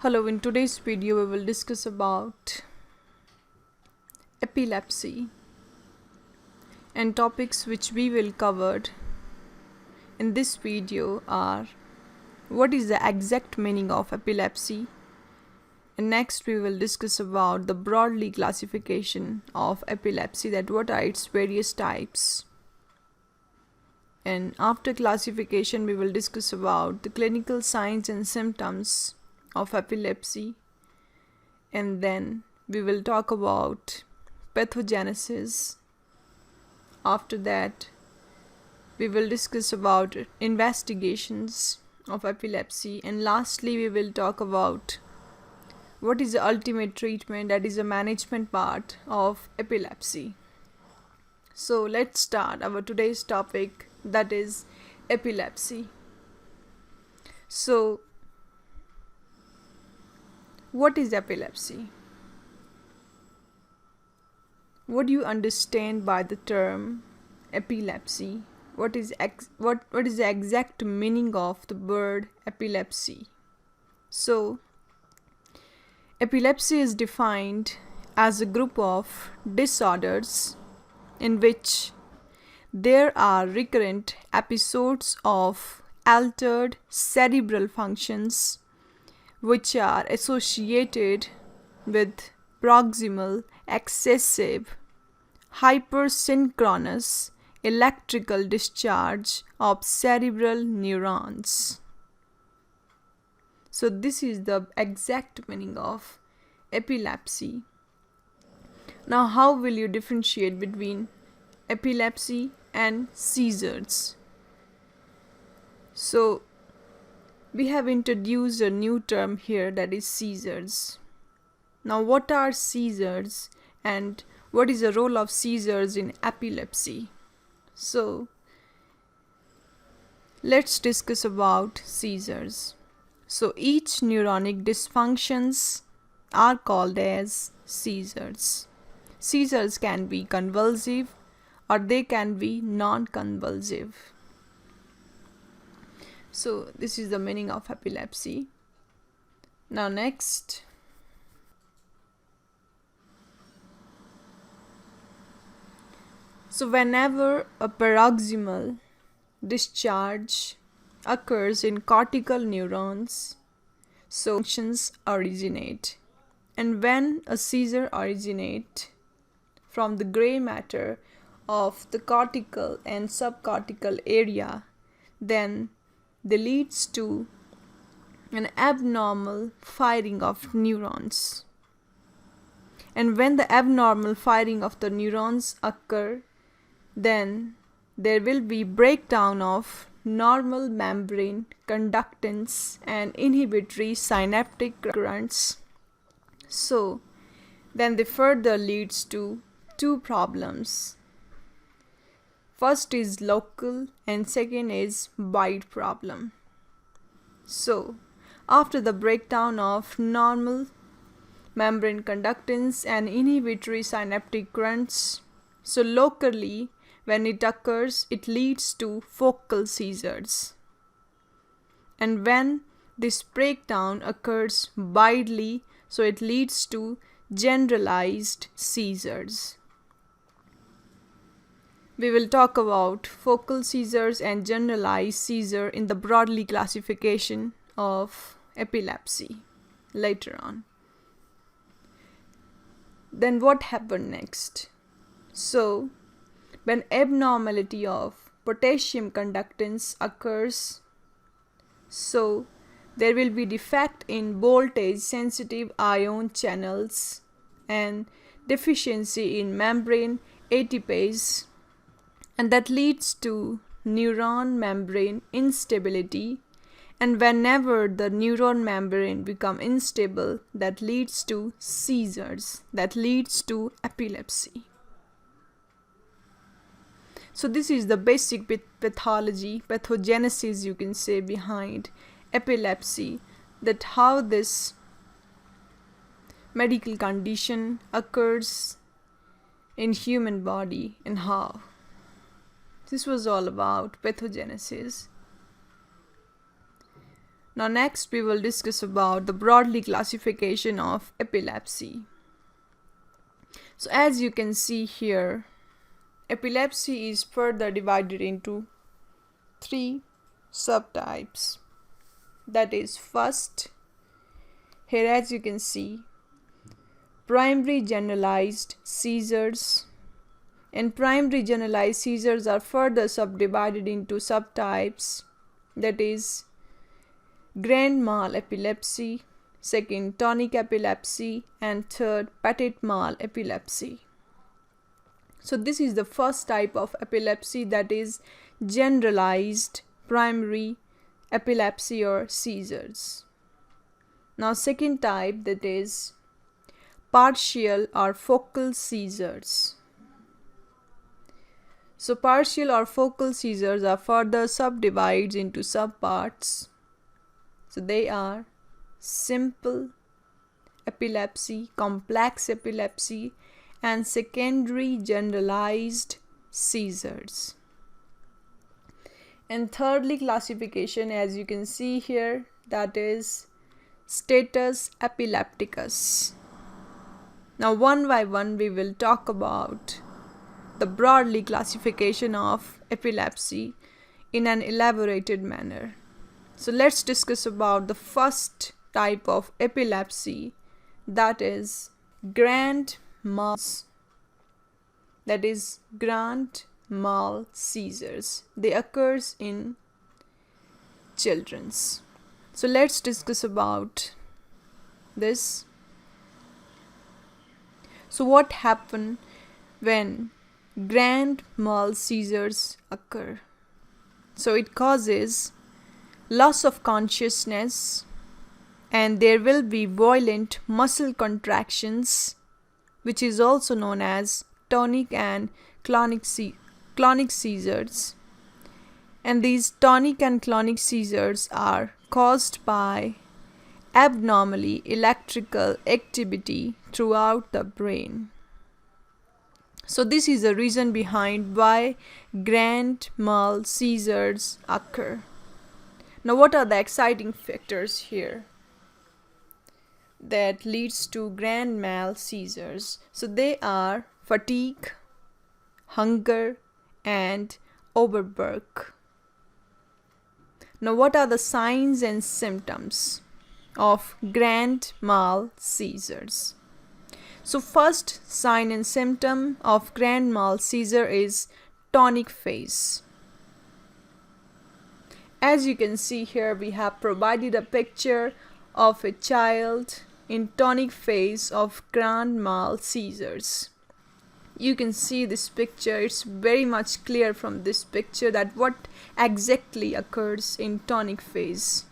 Hello, in today's video we will discuss about epilepsy, and topics which we will cover in this video are what is the exact meaning of epilepsy, and next we will discuss about the broadly classification of epilepsy, that what are its various types, and after classification we will discuss about the clinical signs and symptoms of epilepsy, and then we will talk about pathogenesis. After that we will discuss about investigations of epilepsy, and lastly we will talk about what is the ultimate treatment, that is the management part of epilepsy. So let's start our today's topic, that is epilepsy. So what is epilepsy? What do you understand by the term epilepsy? What is the exact meaning of the word epilepsy? So, epilepsy is defined as a group of disorders in which there are recurrent episodes of altered cerebral functions which are associated with proximal excessive hypersynchronous electrical discharge of cerebral neurons. So this is the exact meaning of epilepsy. Now how will you differentiate between epilepsy and seizures? So we have introduced a new term here, that is seizures. Now what are seizures and what is the role of seizures in epilepsy? So let's discuss about seizures. So each neuronic dysfunctions are called as seizures. Seizures can be convulsive or they can be non-convulsive. So this is the meaning of epilepsy. Now next, so whenever a paroxysmal discharge occurs in cortical neurons, so functions originate. And when a seizure originates from the gray matter of the cortical and subcortical area, then they leads to an abnormal firing of neurons. And when the abnormal firing of the neurons occur, then there will be breakdown of normal membrane conductance and inhibitory synaptic currents. So then they further leads to two problems. First is local and second is wide problem. So after the breakdown of normal membrane conductance and inhibitory synaptic currents, so locally when it occurs it leads to focal seizures. And when this breakdown occurs widely, so it leads to generalized seizures. We will talk about focal seizures and generalized seizure in the broadly classification of epilepsy later on. Then what happened next? So when abnormality of potassium conductance occurs, so there will be defect in voltage sensitive ion channels and deficiency in membrane ATPase, and that leads to neuron membrane instability. And whenever the neuron membrane become unstable, that leads to seizures, that leads to epilepsy. So this is the basic pathology, pathogenesis you can say, behind epilepsy, that how this medical condition occurs in human body and how. This was all about pathogenesis. Now next we will discuss about the broadly classification of epilepsy. So as you can see here, epilepsy is further divided into 3 subtypes. That is, first, here as you can see, primary generalized seizures. And primary generalized seizures are further subdivided into subtypes, that is, grand mal epilepsy, second, tonic epilepsy, and third, petit mal epilepsy. So this is the first type of epilepsy, that is generalized primary epilepsy or seizures. Now second type, that is partial or focal seizures. So partial or focal seizures are further subdivided into subparts. So they are simple epilepsy, complex epilepsy, and secondary generalized seizures. And thirdly classification, as you can see here, that is status epilepticus. Now one by one we will talk about the broadly classification of epilepsy in an elaborated manner. So let's discuss about the first type of epilepsy, that is grand mal. That is grand mal seizures. They occurs in children's. So let's discuss about this. So what happens when grand mal seizures occur? So it causes loss of consciousness, and there will be violent muscle contractions, which is also known as tonic and clonic seizures. And these tonic and clonic seizures are caused by abnormally electrical activity throughout the brain. So this is the reason behind why grand mal seizures occur. Now what are the exciting factors here that leads to grand mal seizures? So they are fatigue, hunger, and overwork. Now what are the signs and symptoms of grand mal seizures? So first sign and symptom of grand mal seizure is tonic phase. As you can see here, we have provided a picture of a child in tonic phase of grand mal seizures. You can see this picture. It's very much clear from this picture that what exactly occurs in tonic phase.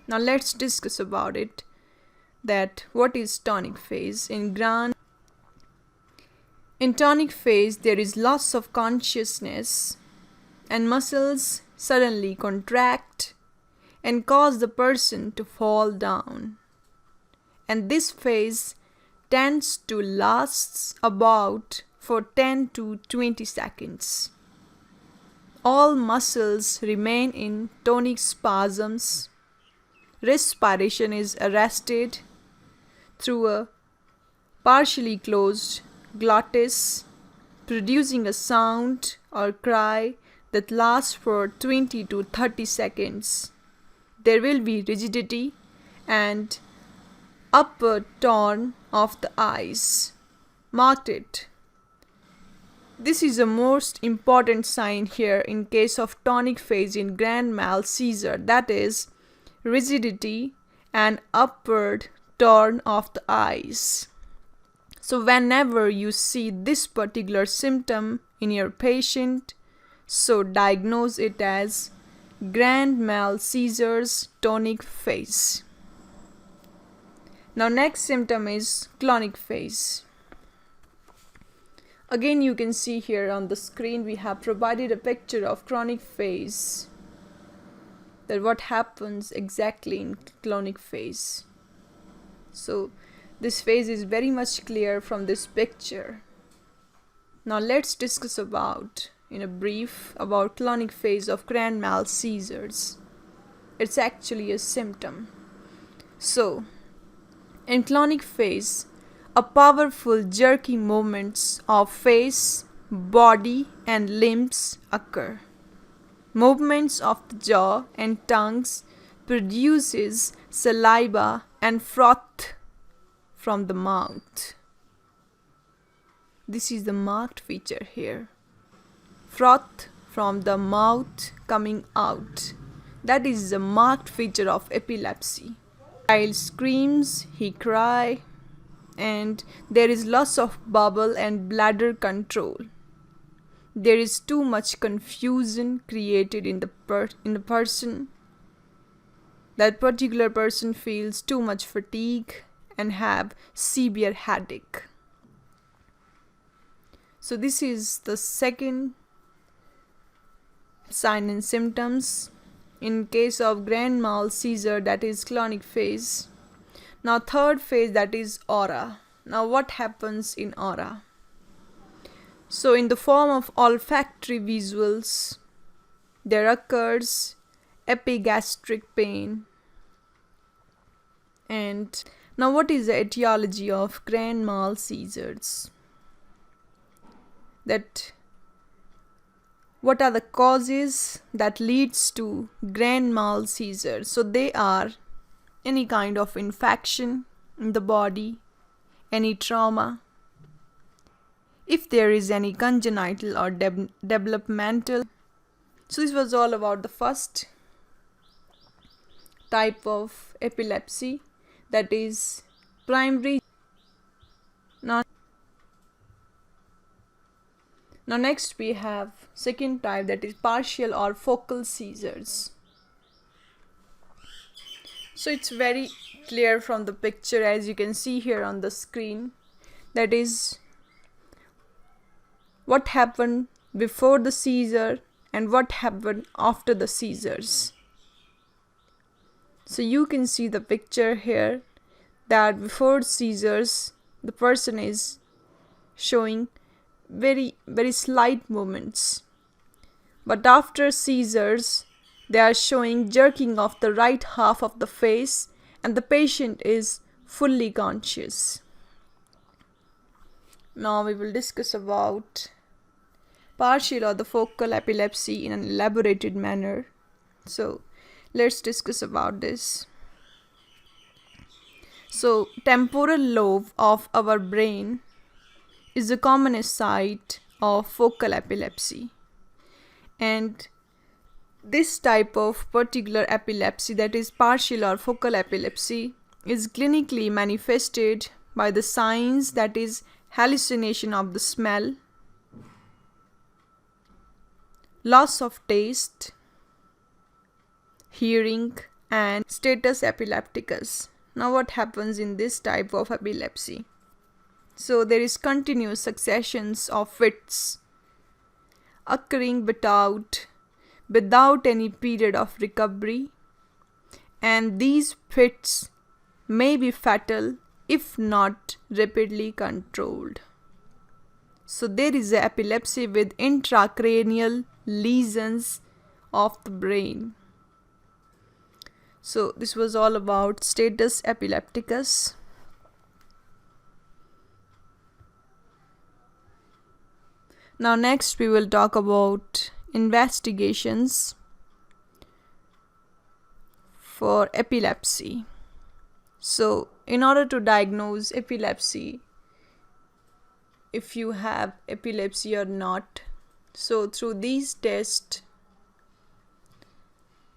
Now let's discuss about it, that what is tonic phase. In tonic phase, there is loss of consciousness and muscles suddenly contract and cause the person to fall down. And this phase tends to last about for 10 to 20 seconds. All muscles remain in tonic spasms. Respiration is arrested through a partially closed glottis, producing a sound or cry that lasts for 20 to 30 seconds. There will be rigidity and upward turn of the eyes. Marked it. This is the most important sign here in case of tonic phase in grand mal seizure, that is rigidity and upward turn of the eyes. So whenever you see this particular symptom in your patient, so diagnose it as grand mal seizures tonic phase. Now next symptom is clonic phase. Again, you can see here on the screen we have provided a picture of clonic phase, that what happens exactly in clonic phase. So this phase is very much clear from this picture. Now let's discuss about in a brief about clonic phase of grand mal seizures. it's actually a symptom. So, in clonic phase, a powerful jerky movements of face, body and limbs occur. Movements of the jaw and tongues produces saliva and froth from the mouth. This is the marked feature here. Froth from the mouth coming out. That is the marked feature of epilepsy. Child screams, he cries, and there is loss of bowel and bladder control. There is too much confusion created in the person. That particular person feels too much fatigue and have severe headache. So this is the second sign and symptoms in case of grand mal seizure, that is clonic phase. Now third phase, that is aura. Now what happens in aura? So in the form of olfactory visuals, there occurs epigastric pain. And now what is the etiology of grand mal seizures? That what are the causes that leads to grand mal seizures? So they are any kind of infection in the body, any trauma, if there is any congenital or developmental. So this was all about the first type of epilepsy, that is primary. Now next we have second type, that is partial or focal seizures. So it's very clear from the picture, as you can see here on the screen, that is what happened before the seizure and what happened after the seizures. So you can see the picture here that before seizures the person is showing very slight movements, but after seizures they are showing jerking of the right half of the face and the patient is fully conscious. Now we will discuss about partial or the focal epilepsy in an elaborated manner. So let's discuss about this. So temporal lobe of our brain is the commonest site of focal epilepsy, and this type of particular epilepsy, that is partial or focal epilepsy, is clinically manifested by the signs, that is hallucination of the smell, loss of taste, hearing, and status epilepticus. Now what happens in this type of epilepsy? So there is continuous successions of fits occurring without any period of recovery, and these fits may be fatal if not rapidly controlled. So there is a epilepsy with intracranial lesions of the brain. So this was all about status epilepticus. Now next we will talk about investigations for epilepsy. So in order to diagnose epilepsy, if you have epilepsy or not, so through these tests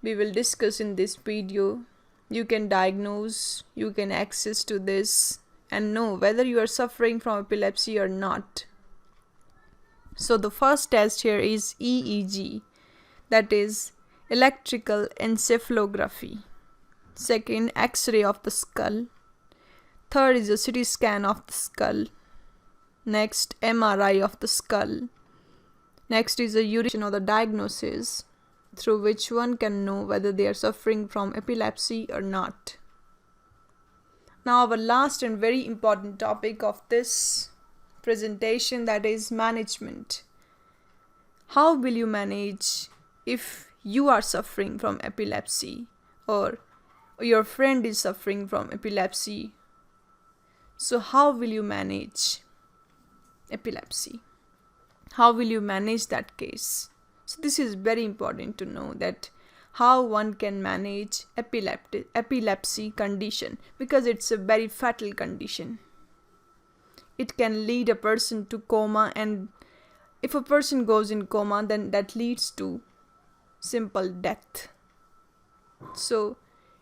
we will discuss in this video, you can diagnose, you can access to this and know whether you are suffering from epilepsy or not. So the first test here is EEG, that is electrical encephalography. Second, X-ray of the skull. Third is a CT scan of the skull. Next, MRI of the skull. Next is a urination or the diagnosis, through which one can know whether they are suffering from epilepsy or not. Now our last and very important topic of this presentation, that is management. How will you manage if you are suffering from epilepsy or your friend is suffering from epilepsy. So how will you manage epilepsy? How will you manage that case? So this is very important to know, that how one can manage epilepsy condition, because it's a very fatal condition. It can lead a person to coma, and if a person goes in coma, then that leads to simple death. So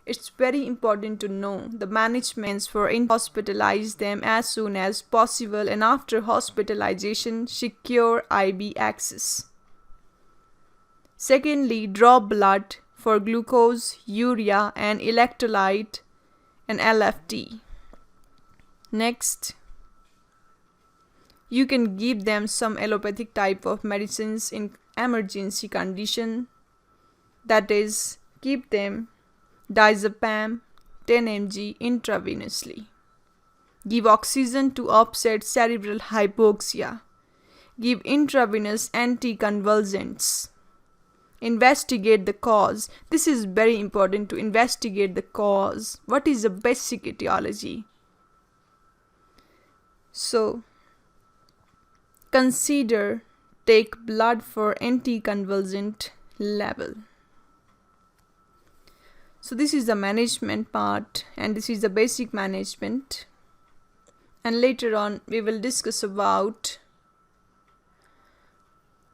it's very important to know the managements for hospitalize them as soon as possible, and after hospitalization, secure IV access. Secondly, draw blood for glucose, urea, and electrolyte and LFT. Next, you can give them some allopathic type of medicines in emergency condition. That is, give them diazepam 10 mg intravenously. Give oxygen to offset cerebral hypoxia. Give intravenous anticonvulsants. Investigate the cause. This is very important, to investigate the cause. What is the basic etiology? So, consider take blood for anticonvulsant level. So this is the management part, and this is the basic management. And later on we will discuss about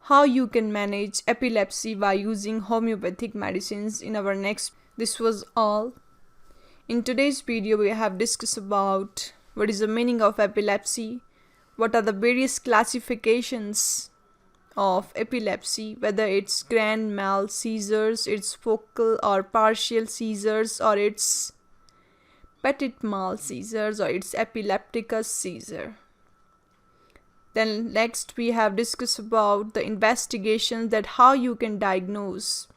how you can manage epilepsy by using homeopathic medicines in our next. This was all. In today's video we have discussed about what is the meaning of epilepsy, what are the various classifications of epilepsy, whether it's grand mal seizures, it's focal or partial seizures, or it's petit mal seizures, or it's epilepticus seizure. Then next we have discussed about the investigations, that how you can diagnose.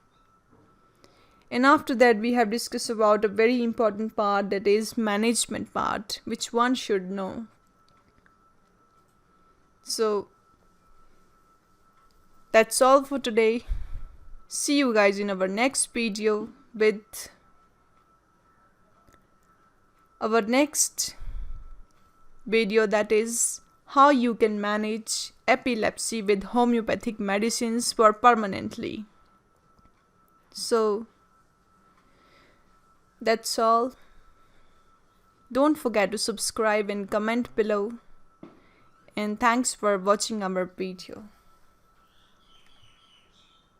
And after that we have discussed about a very important part, that is management part, which one should know. So that's all for today. See you guys in our next video with our next video, that is how you can manage epilepsy with homeopathic medicines for permanently. So that's all. Don't forget to subscribe and comment below. And thanks for watching our video.